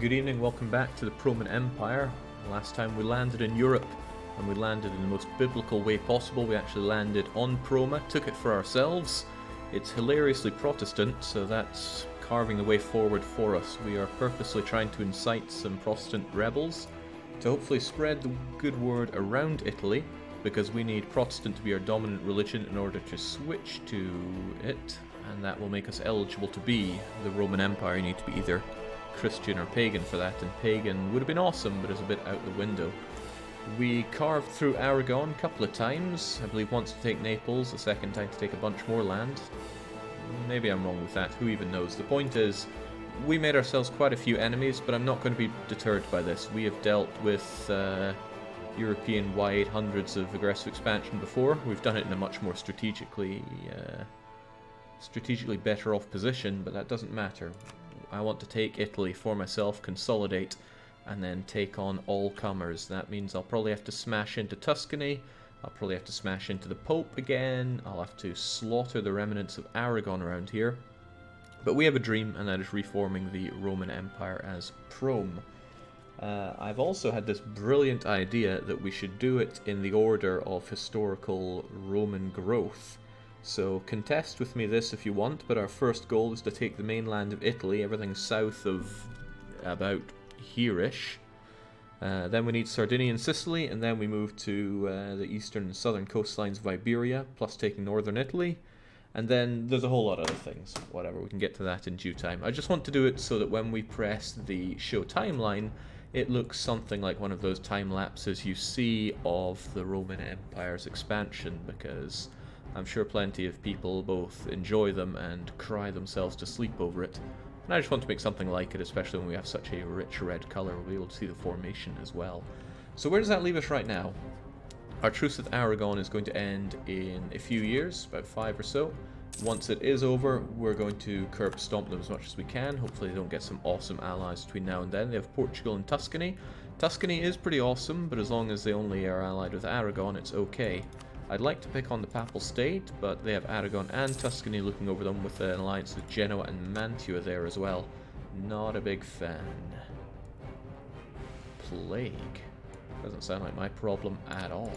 Good evening, welcome back to the PRoman Empire. Last time we landed in Europe, and we landed in the most biblical way possible. We actually landed on Proma, took it for ourselves. It's hilariously Protestant, so that's carving the way forward for us. We are purposely trying to incite some Protestant rebels to hopefully spread the good word around Italy, because we need Protestant to be our dominant religion in order to switch to it, and that will make us eligible to be the Roman Empire. You need to be either Christian or pagan for that, and pagan would have been awesome, but is a bit out the window. We carved through Aragon a couple of times, I believe once to take Naples, the second time to take a bunch more land. Maybe I'm wrong with that, who even knows. The point is, we made ourselves quite a few enemies, but I'm not going to be deterred by this. We have dealt with European-wide hundreds of aggressive expansion before. We've done it in a much more strategically better off position, but that doesn't matter. I want to take Italy for myself, consolidate, and then take on all comers. That means I'll probably have to smash into Tuscany, I'll probably have to smash into the Pope again, I'll have to slaughter the remnants of Aragon around here. But we have a dream, and that is reforming the Roman Empire as Prome. I've also had this brilliant idea that we should do it in the order of historical Roman growth. So contest with me this if you want, but our first goal is to take the mainland of Italy, everything south of about here-ish. Then we need Sardinia and Sicily, and then we move to the eastern and southern coastlines of Iberia, plus taking northern Italy. And then there's a whole lot of other things. Whatever, we can get to that in due time. I just want to do it so that when we press the show timeline, it looks something like one of those time lapses you see of the Roman Empire's expansion, because I'm sure plenty of people both enjoy them and cry themselves to sleep over it. And I just want to make something like it, especially when we have such a rich red colour. We'll be able to see the formation as well. So where does that leave us right now? Our truce with Aragon is going to end in a few years, about 5 or so. Once it is over, we're going to curb stomp them as much as we can. Hopefully they don't get some awesome allies between now and then. They have Portugal and Tuscany. Tuscany is pretty awesome, but as long as they only are allied with Aragon, it's okay. I'd like to pick on the Papal State, but they have Aragon and Tuscany looking over them, with an alliance with Genoa and Mantua there as well. Not a big fan. Plague. Doesn't sound like my problem at all.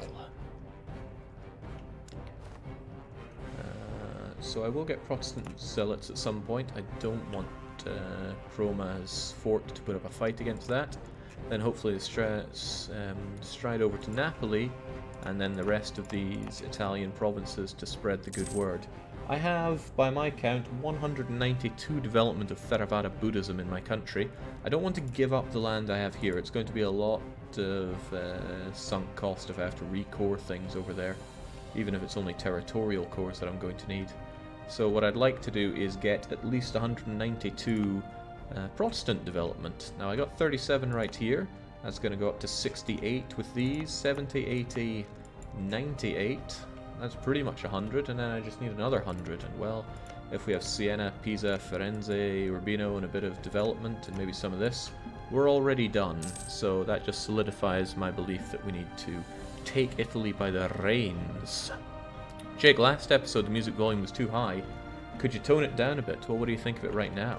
So I will get Protestant zealots at some point. I don't want Proma's fort to put up a fight against that. Then hopefully stride over to Napoli, and then the rest of these Italian provinces to spread the good word. I have, by my count, 192 development of Theravada Buddhism in my country. I don't want to give up the land I have here. It's going to be a lot of sunk cost if I have to recore things over there, even if it's only territorial cores that I'm going to need. So what I'd like to do is get at least 192 Protestant development. Now I got 37 right here. That's going to go up to 68 with these, 70, 80, 98. That's pretty much 100, and then I just need another 100. And well, if we have Siena, Pisa, Firenze, Urbino, and a bit of development, and maybe some of this, we're already done. So that just solidifies my belief that we need to take Italy by the reins. Jake, last episode the music volume was too high. Could you tone it down a bit? Well, what do you think of it right now?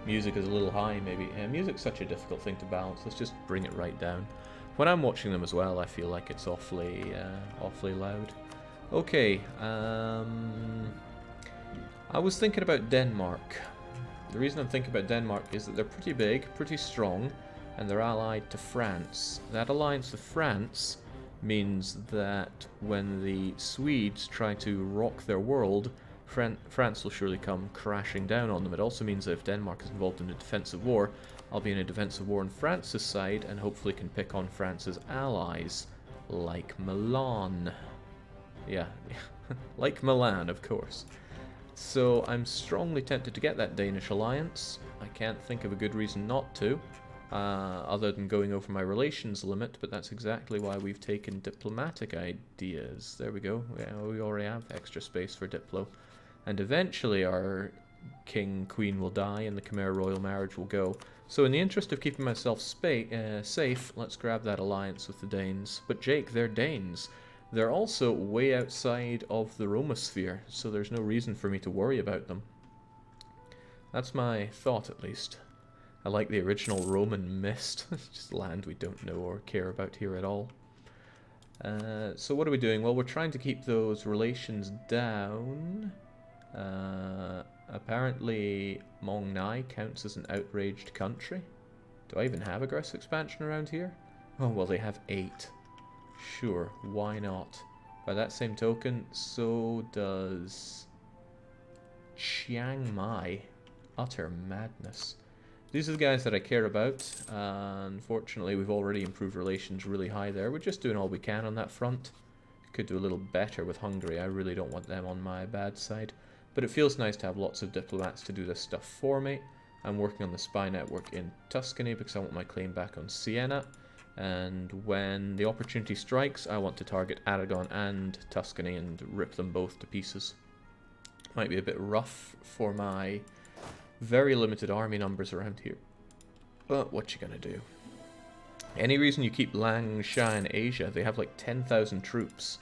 Music is a little high, maybe. Music's such a difficult thing to balance. Let's just bring it right down. When I'm watching them as well, I feel like it's awfully loud. Okay, I was thinking about Denmark. The reason I'm thinking about Denmark is that they're pretty big, pretty strong, and they're allied to France. That alliance with France means that when the Swedes try to rock their world, France will surely come crashing down on them. It also means that if Denmark is involved in a defensive war, I'll be in a defensive war on France's side, and hopefully can pick on France's allies, like Milan. Yeah, like Milan, of course. So I'm strongly tempted to get that Danish alliance. I can't think of a good reason not to, other than going over my relations limit, but that's exactly why we've taken diplomatic ideas. There we go. Yeah, we already have extra space for Diplo. And eventually our king-queen will die and the Khmer royal marriage will go. So in the interest of keeping myself safe, let's grab that alliance with the Danes. But Jake, they're Danes. They're also way outside of the Romosphere, so there's no reason for me to worry about them. That's my thought, at least. I like the original Roman mist. It's just land we don't know or care about here at all. So what are we doing? Well, we're trying to keep those relations down. Apparently Mong Nai counts as an outraged country. Do I even have aggressive expansion around here? Oh, well, they have 8. Sure, why not? By that same token, so does Chiang Mai. Utter madness. These are the guys that I care about. Unfortunately, we've already improved relations really high there. We're just doing all we can on that front. Could do a little better with Hungary. I really don't want them on my bad side. But it feels nice to have lots of diplomats to do this stuff for me. I'm working on the spy network in Tuscany because I want my claim back on Siena. And when the opportunity strikes, I want to target Aragon and Tuscany and rip them both to pieces. Might be a bit rough for my very limited army numbers around here. But what you gonna do? Any reason you keep Langsha in Asia? They have like 10,000 troops.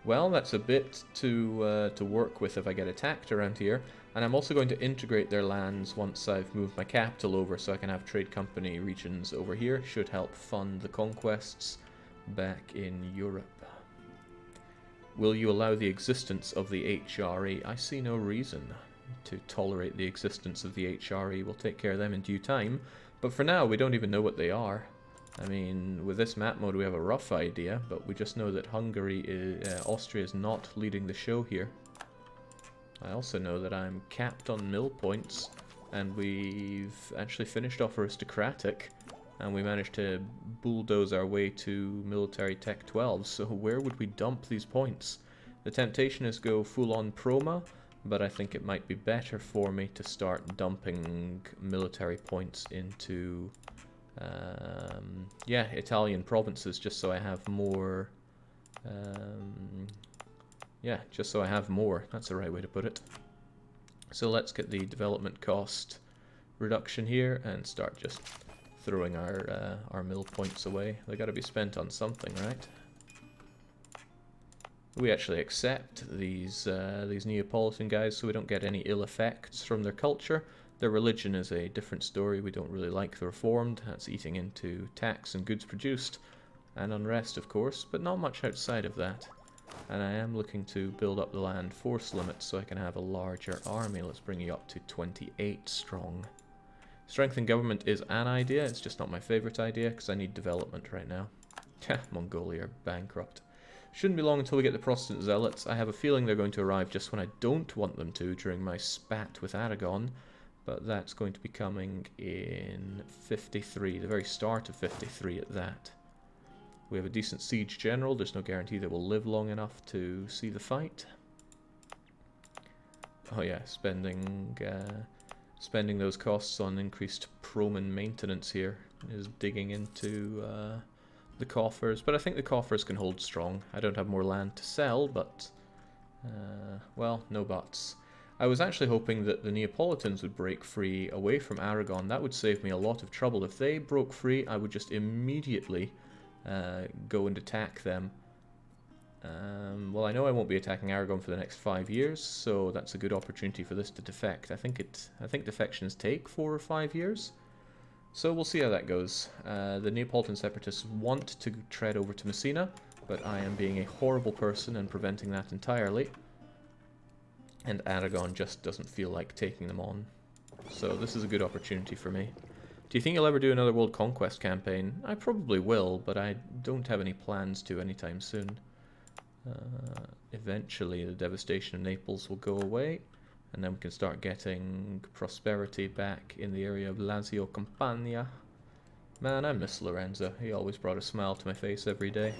Well, that's a bit to work with if I get attacked around here. And I'm also going to integrate their lands once I've moved my capital over so I can have trade company regions over here. Should help fund the conquests back in Europe. Will you allow the existence of the HRE? I see no reason to tolerate the existence of the HRE. We'll take care of them in due time. But for now, we don't even know what they are. I mean, with this map mode, we have a rough idea, but we just know that Austria is not leading the show here. I also know that I'm capped on mill points, and we've actually finished off aristocratic, and we managed to bulldoze our way to military tech 12, so where would we dump these points? The temptation is go full-on Proma, but I think it might be better for me to start dumping military points into yeah, Italian provinces, just so I have more. Yeah, just so I have more. That's the right way to put it. So let's get the development cost reduction here and start just throwing our mill points away. They got to be spent on something, right? We actually accept these Neapolitan guys, so we don't get any ill effects from their culture. Their religion is a different story. We don't really like the Reformed. That's eating into tax and goods produced, and unrest, of course, but not much outside of that. And I am looking to build up the land force limits so I can have a larger army. Let's bring you up to 28 strong. Strength in government is an idea. It's just not my favorite idea because I need development right now. Mongolia are bankrupt. Shouldn't be long until we get the Protestant zealots. I have a feeling they're going to arrive just when I don't want them to during my spat with Aragon. But that's going to be coming in 53, the very start of 53 at that. We have a decent siege general. There's no guarantee that we'll live long enough to see the fight. Oh yeah, spending those costs on increased PRoman maintenance here is digging into the coffers. But I think the coffers can hold strong. I don't have more land to sell, but well, no buts. I was actually hoping that the Neapolitans would break free away from Aragon. That would save me a lot of trouble. If they broke free, I would just immediately go and attack them. Well, I know I won't be attacking Aragon for the next 5 years, so that's a good opportunity for this to defect. I think defections take 4 or 5 years, so we'll see how that goes. The Neapolitan separatists want to tread over to Messina, but I am being a horrible person and preventing that entirely. And Aragon just doesn't feel like taking them on. So this is a good opportunity for me. Do you think you'll ever do another world conquest campaign? I probably will, but I don't have any plans to anytime soon. Eventually the devastation of Naples will go away, and then we can start getting prosperity back in the area of Lazio Campania. Man, I miss Lorenzo. He always brought a smile to my face every day.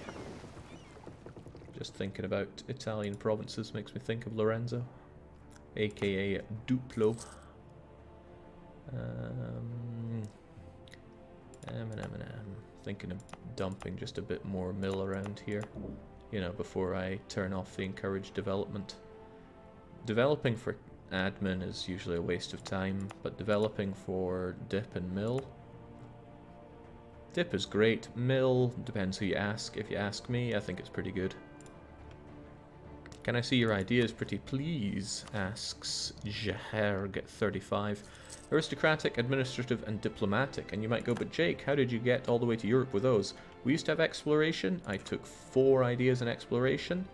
Just thinking about Italian provinces makes me think of Lorenzo, aka Duplo. Thinking of dumping just a bit more mill around here, you know, before I turn off the encouraged development. Developing for admin is usually a waste of time, but developing for dip and mill. Dip is great, mill depends who you ask. If you ask me, I think it's pretty good. Can I see your ideas, pretty please? Asks Jaherg35. Aristocratic, administrative, and diplomatic. And you might go, but Jake, how did you get all the way to Europe with those? We used to have exploration. I took 4 ideas in exploration.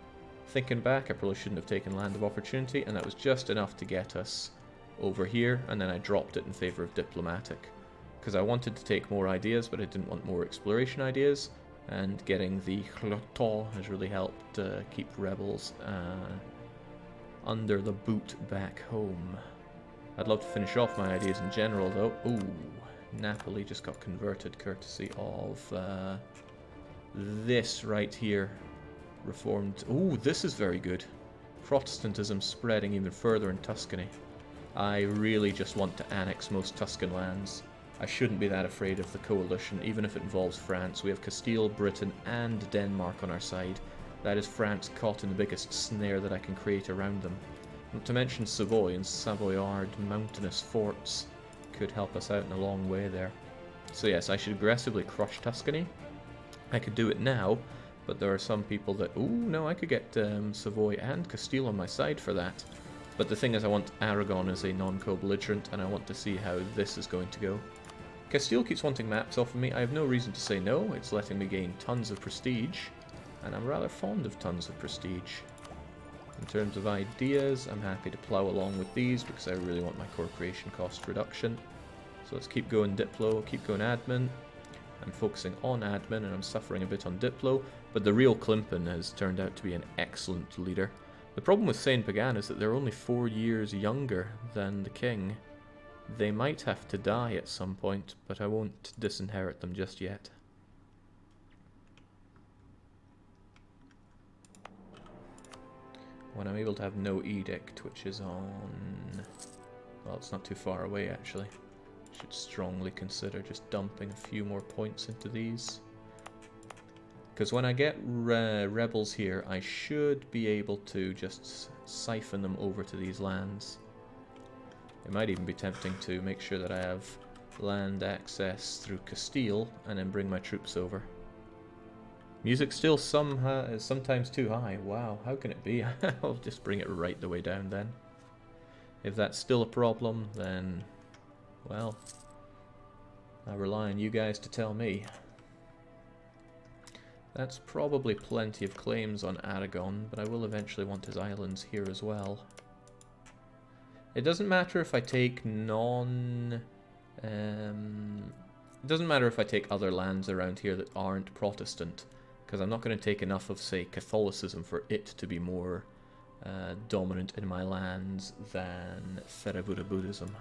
Thinking back, I probably shouldn't have taken Land of Opportunity, and that was just enough to get us over here, and then I dropped it in favor of diplomatic. Because I wanted to take more ideas, but I didn't want more exploration ideas. And getting the Chloto has really helped keep rebels under the boot back home. I'd love to finish off my ideas in general, though. Ooh, Napoli just got converted courtesy of this right here. Reformed. Ooh, this is very good. Protestantism spreading even further in Tuscany. I really just want to annex most Tuscan lands. I shouldn't be that afraid of the coalition, even if it involves France. We have Castile, Britain, and Denmark on our side. That is France caught in the biggest snare that I can create around them. Not to mention Savoy and Savoyard mountainous forts could help us out in a long way there. So yes, I should aggressively crush Tuscany. I could do it now, but there are some people that... Ooh, no, I could get Savoy and Castile on my side for that. But the thing is, I want Aragon as a non-co-belligerent, and I want to see how this is going to go. Castile keeps wanting maps off of me. I have no reason to say no. It's letting me gain tons of prestige, and I'm rather fond of tons of prestige. In terms of ideas, I'm happy to plow along with these because I really want my core creation cost reduction. So let's keep going Diplo, keep going admin. I'm focusing on admin and I'm suffering a bit on Diplo, but the real Klimpin has turned out to be an excellent leader. The problem with Saint Pagan is that they're only 4 years younger than the king. They might have to die at some point, but I won't disinherit them just yet. When I'm able to have no edict, which is on... Well, it's not too far away actually. Should strongly consider just dumping a few more points into these. Because when I get rebels here, I should be able to just siphon them over to these lands. It might even be tempting to make sure that I have land access through Castile and then bring my troops over. Music still is sometimes too high. Wow, how can it be? I'll just bring it right the way down then. If that's still a problem, then, well, I rely on you guys to tell me. That's probably plenty of claims on Aragon, but I will eventually want his islands here as well. It doesn't matter if I take it doesn't matter if I take other lands around here that aren't Protestant, because I'm not going to take enough of, say, Catholicism for it to be more dominant in my lands than Theravada Buddhism.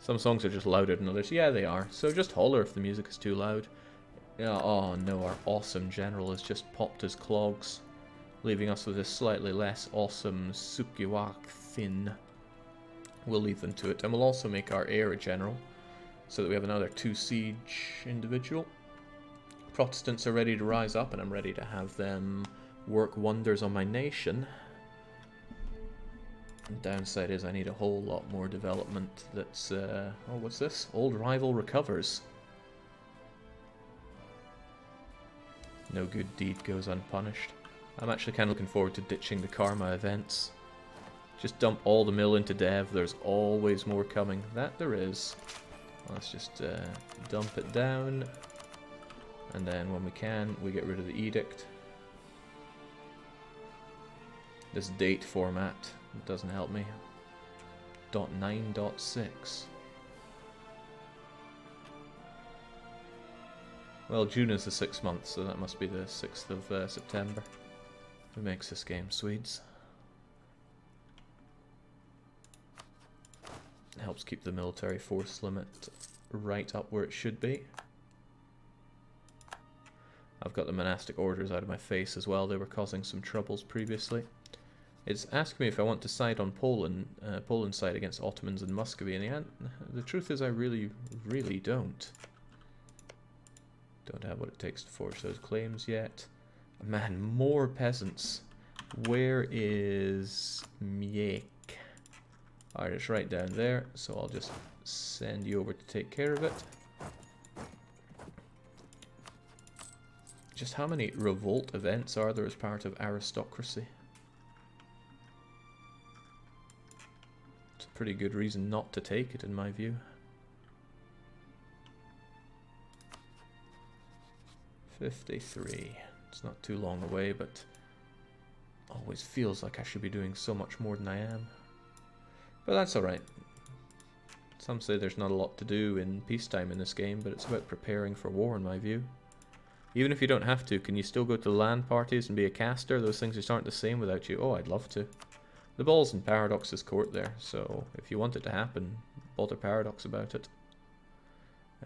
Some songs are just louder than others. Yeah, they are. So just holler if the music is too loud. Yeah, oh no, our awesome general has just popped his clogs, leaving us with a slightly less awesome Sukiwak Thin. We'll leave them to it, and we'll also make our heir a general, so that we have another 2 siege individual. Protestants are ready to rise up, and I'm ready to have them work wonders on my nation. The downside is I need a whole lot more development that's, oh, what's this? Old rival recovers. No good deed goes unpunished. I'm actually kind of looking forward to ditching the Karma events. Just dump all the mill into dev, there's always more coming. That there is. Let's just dump it down. And then when we can, we get rid of the edict. This date format doesn't help me. .9.6. Well, June is the 6th month, so that must be the 6th of September. Who makes this game, Swedes? It helps keep the military force limit right up where it should be. I've got the monastic orders out of my face as well. They were causing some troubles previously. It's asking me if I want to side on Poland's side against Ottomans and Muscovy, and the truth is I really, really don't. Don't have what it takes to forge those claims yet. Man, more peasants. Where is Miek? Alright, it's right down there, so I'll just send you over to take care of it. Just how many revolt events are there as part of aristocracy? It's a pretty good reason not to take it, in my view. 53. It's not too long away, but always feels like I should be doing so much more than I am. But that's alright. Some say there's not a lot to do in peacetime in this game, but it's about preparing for war, in my view. Even if you don't have to, can you still go to LAN parties and be a caster? Those things just aren't the same without you. Oh, I'd love to. The ball's in Paradox's court there, so if you want it to happen, bother Paradox about it.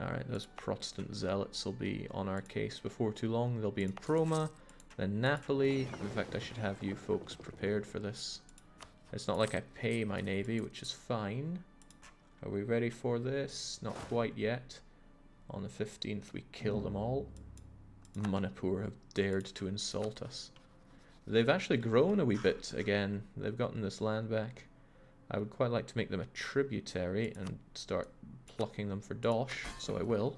Alright, those Protestant zealots will be on our case before too long. They'll be in Proma, then Napoli. In fact, I should have you folks prepared for this. It's not like I pay my navy, which is fine. Are we ready for this? Not quite yet. On the 15th, we kill them all. Manipur have dared to insult us. They've actually grown a wee bit again. They've gotten this land back. I would quite like to make them a tributary and start plucking them for dosh, so I will.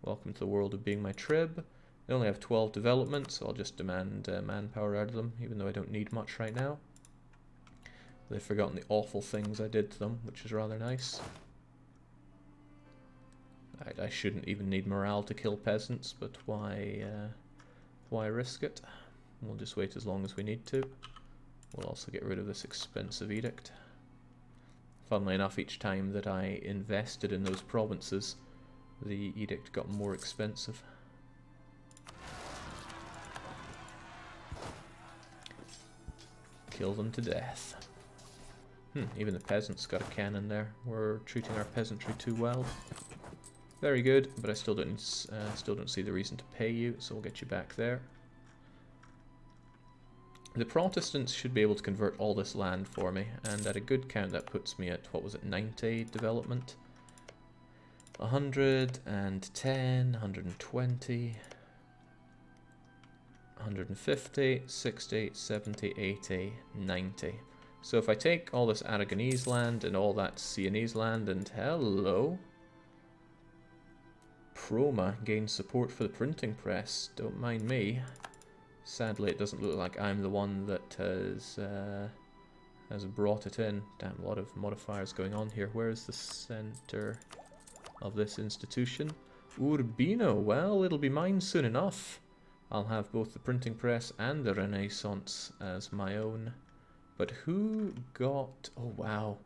Welcome to the world of being my trib. They only have 12 development, so I'll just demand manpower out of them, even though I don't need much right now. They've forgotten the awful things I did to them, which is rather nice. I shouldn't even need morale to kill peasants, but why risk it? We'll just wait as long as we need to. We'll also get rid of this expensive edict. Funnily enough, each time that I invested in those provinces, the edict got more expensive. Kill them to death. Even the peasants got a cannon there. We're treating our peasantry too well. Very good, but I still don't see the reason to pay you, so we'll get you back there. The Protestants should be able to convert all this land for me, and at a good count that puts me at, what was it, 90 development? 110, 120, 150, 60, 70, 80, 90. So if I take all this Aragonese land and all that Sienese land and hello, Proma gains support for the printing press. Don't mind me. Sadly, it doesn't look like I'm the one that has brought it in. Damn, a lot of modifiers going on here. Where is the center of this institution? Urbino. Well, it'll be mine soon enough. I'll have both the printing press and the Renaissance as my own. But who got... Oh, wow.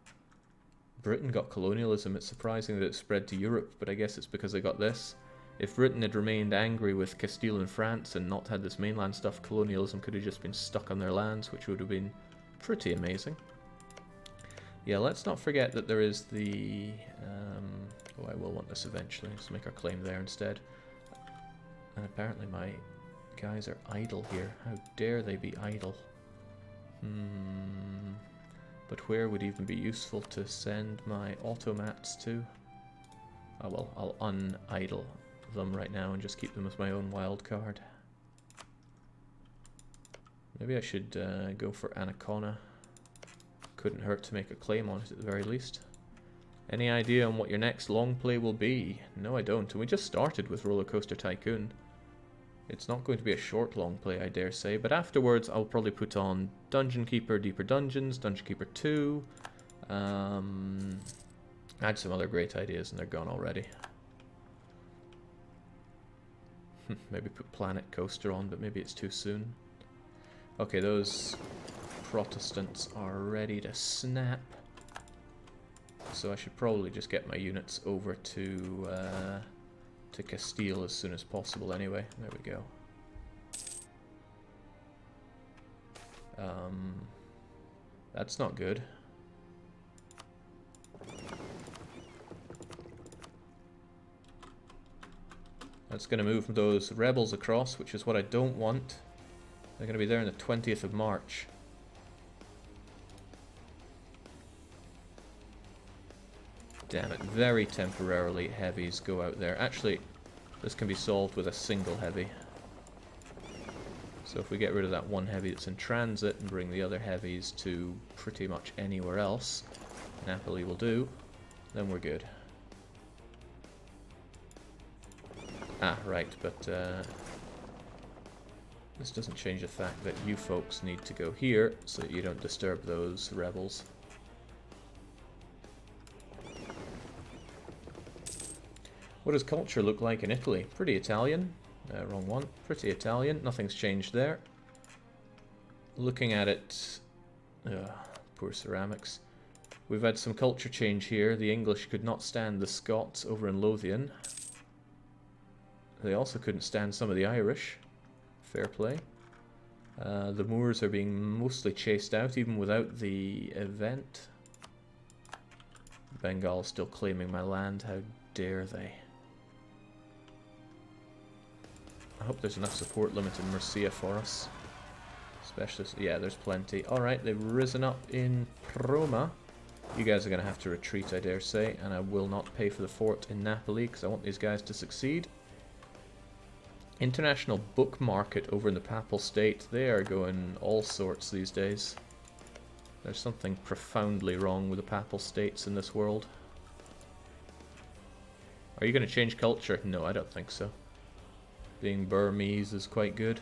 Britain got colonialism. It's surprising that it spread to Europe, but I guess it's because they got this. If Britain had remained angry with Castile and France and not had this mainland stuff, colonialism could have just been stuck on their lands, which would have been pretty amazing. Yeah, let's not forget that there is the... oh, I will want this eventually. Let's make our claim there instead. And apparently my guys are idle here. How dare they be idle? But where would even be useful to send my automats to? Oh well, I'll un-idle them right now and just keep them as my own wild card. Maybe I should go for Anacona. Couldn't hurt to make a claim on it at the very least. Any idea on what your next long play will be? No, I don't. And we just started with Roller Coaster Tycoon. It's not going to be a short long play, I dare say, but afterwards I'll probably put on Dungeon Keeper, Deeper Dungeons, Dungeon Keeper 2. I had some other great ideas and they're gone already. Maybe put Planet Coaster on, but maybe it's too soon. Okay, those Protestants are ready to snap. So I should probably just get my units over to Castile as soon as possible anyway. There we go. That's not good. That's going to move those rebels across, which is what I don't want. They're going to be there on the 20th of March. Damn it, very temporarily heavies go out there. Actually, this can be solved with a single heavy. So if we get rid of that one heavy that's in transit and bring the other heavies to pretty much anywhere else, Napoli will do, then we're good. Ah, right, but This doesn't change the fact that you folks need to go here so that you don't disturb those rebels. What does culture look like in Italy? Pretty Italian. Wrong one. Pretty Italian. Nothing's changed there. Looking at it... poor ceramics. We've had some culture change here. The English could not stand the Scots over in Lothian. They also couldn't stand some of the Irish. Fair play. The Moors are being mostly chased out, even without the event. Bengal is still claiming my land. How dare they? I hope there's enough support limit in Murcia for us. Especially, yeah, there's plenty. Alright, they've risen up in Roma. You guys are going to have to retreat, I dare say, and I will not pay for the fort in Napoli because I want these guys to succeed. International book market over in the Papal State. They are going all sorts these days. There's something profoundly wrong with the Papal States in this world. Are you going to change culture? No, I don't think so. Being Burmese is quite good.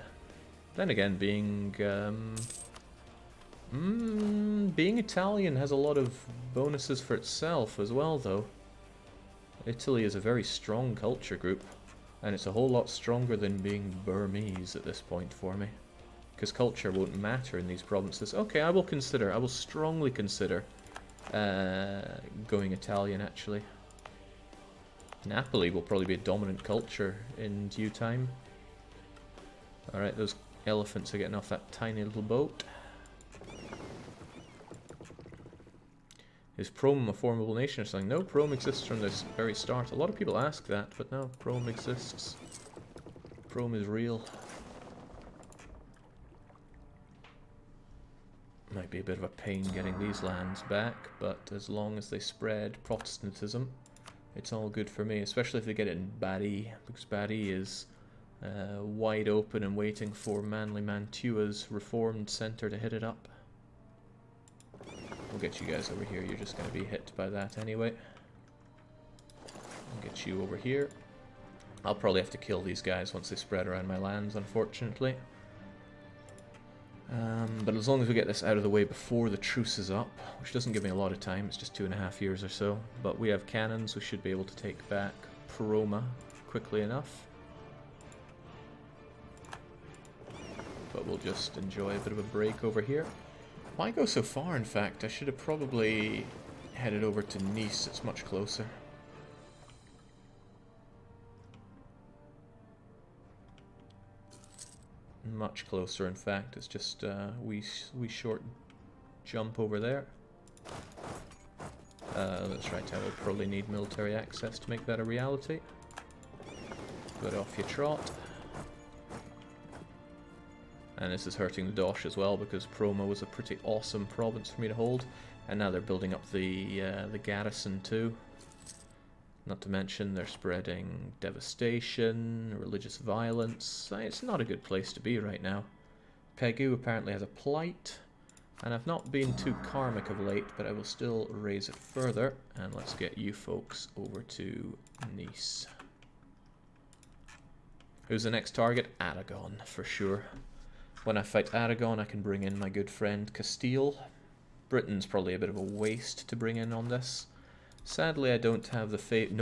Then again, being Italian has a lot of bonuses for itself as well, though. Italy is a very strong culture group, and it's a whole lot stronger than being Burmese at this point for me. Because culture won't matter in these provinces. Okay, I will strongly consider going Italian, actually. Napoli will probably be a dominant culture in due time. Alright, those elephants are getting off that tiny little boat. Is PRoman a formidable nation or something? No, PRoman exists from the very start. A lot of people ask that, but no, PRoman exists. PRoman is real. Might be a bit of a pain getting these lands back, but as long as they spread Protestantism, it's all good for me, especially if they get it in Bari, because Bari is wide open and waiting for Manly Mantua's reformed centre to hit it up. We'll get you guys over here, you're just going to be hit by that anyway. I'll get you over here. I'll probably have to kill these guys once they spread around my lands, unfortunately. But as long as we get this out of the way before the truce is up, which doesn't give me a lot of time, it's just 2.5 years or so, but we have cannons, we should be able to take back Roma quickly enough. But we'll just enjoy a bit of a break over here. Why go so far, in fact? I should have probably headed over to Nice, it's much closer. Much closer, in fact. It's just we short jump over there. That's right, I will probably need military access to make that a reality. But off you trot. And this is hurting the Dosh as well, because Proma was a pretty awesome province for me to hold. And now they're building up the garrison too. Not to mention they're spreading devastation, religious violence. It's not a good place to be right now. Pegu apparently has a plight, and I've not been too karmic of late, but I will still raise it further. And let's get you folks over to Nice. Who's the next target? Aragon, for sure. When I fight Aragon, I can bring in my good friend Castile. Britain's probably a bit of a waste to bring in on this. Sadly, I don't have the fate. No.